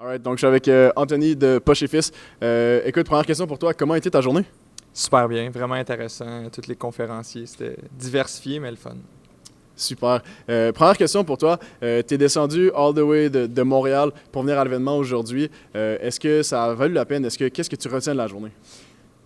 Alright, donc je suis avec Anthony de Poche et Fils. Écoute, première question pour toi, comment a été ta journée? Super bien, vraiment intéressant. Tous les conférenciers, c'était diversifié, mais le fun. Super. Première question pour toi, tu es descendu all the way de Montréal pour venir à l'événement aujourd'hui. Est-ce que ça a valu la peine? Qu'est-ce que tu retiens de la journée?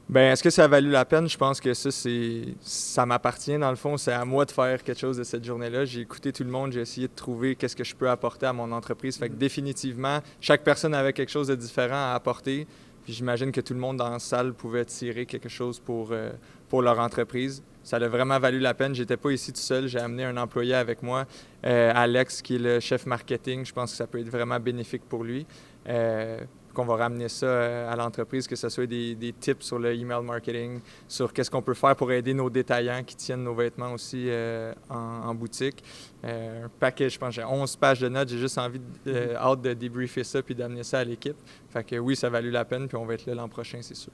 Ben, est-ce que ça a valu la peine? Je pense que ça m'appartient dans le fond. C'est à moi de faire quelque chose de cette journée-là. J'ai écouté tout le monde, j'ai essayé de trouver qu'est-ce que je peux apporter à mon entreprise. Fait que définitivement, chaque personne avait quelque chose de différent à apporter. Puis j'imagine que tout le monde dans la salle pouvait tirer quelque chose pour leur entreprise. Ça a vraiment valu la peine. J'étais pas ici tout seul. J'ai amené un employé avec moi, Alex, qui est le chef marketing. Je pense que ça peut être vraiment bénéfique pour lui. Qu'on va ramener ça à l'entreprise, que ce soit des tips sur le email marketing, sur qu'est-ce qu'on peut faire pour aider nos détaillants qui tiennent nos vêtements aussi en boutique. Un paquet, je pense, j'ai 11 pages de notes. J'ai juste hâte de débriefer ça puis d'amener ça à l'équipe. Fait que oui, ça a valu la peine, puis on va être là l'an prochain, c'est sûr.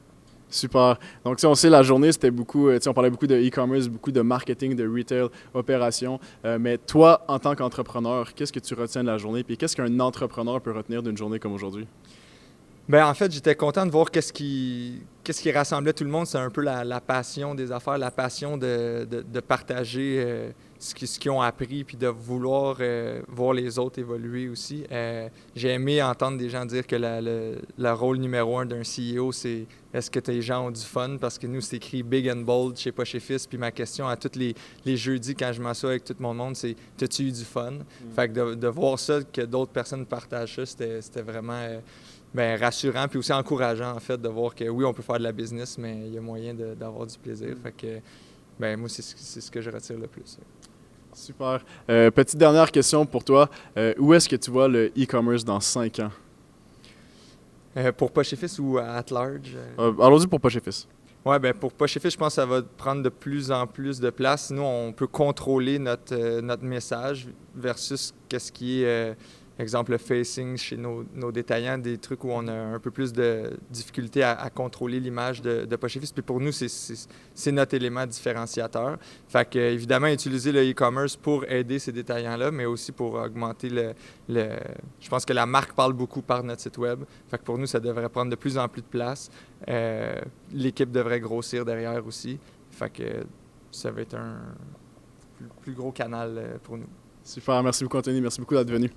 Super. Donc, on sait, la journée, c'était beaucoup, on parlait beaucoup de e-commerce, beaucoup de marketing, de retail, opération. Mais toi, en tant qu'entrepreneur, qu'est-ce que tu retiens de la journée? Puis qu'est-ce qu'un entrepreneur peut retenir d'une journée comme aujourd'hui? Ben, en fait, j'étais content de voir qu'est-ce qui rassemblait tout le monde. C'est un peu la passion des affaires, la passion de partager ce qu'ils ont appris, puis de vouloir voir les autres évoluer aussi. J'ai aimé entendre des gens dire que le rôle numéro un d'un CEO, c'est est-ce que les gens ont du fun? Parce que nous, c'est écrit big and bold chez Poche et Fils. Puis ma question à tous les jeudis, quand je m'assois avec tout mon monde, c'est t'as-tu eu du fun? Fait que de voir ça, que d'autres personnes partagent ça, c'était vraiment ben, rassurant, puis aussi encourageant, en fait, de voir que oui, on peut faire de la business, mais il y a moyen d'avoir du plaisir. Fait que, ben, moi, c'est ce que je retire le plus. Super. Petite dernière question pour toi. Où est-ce que tu vois le e-commerce dans 5 ans? Pour Poche et Fils ou at large? Allons-y pour Poche et Fils. Oui, ben pour Poche et Fils, je pense que ça va prendre de plus en plus de place. Nous, on peut contrôler notre message versus qu'est-ce qui est, exemple, le facing chez nos détaillants, des trucs où on a un peu plus de difficulté à contrôler l'image de Poche et Fils. Puis pour nous, c'est notre élément différenciateur. Fait que, évidemment, utiliser le e-commerce pour aider ces détaillants-là, mais aussi pour augmenter Je pense que la marque parle beaucoup par notre site web. Fait que pour nous, ça devrait prendre de plus en plus de place. L'équipe devrait grossir derrière aussi. Fait que ça va être un plus gros canal pour nous. Super. Merci beaucoup, Anthony. Merci beaucoup d'être venu.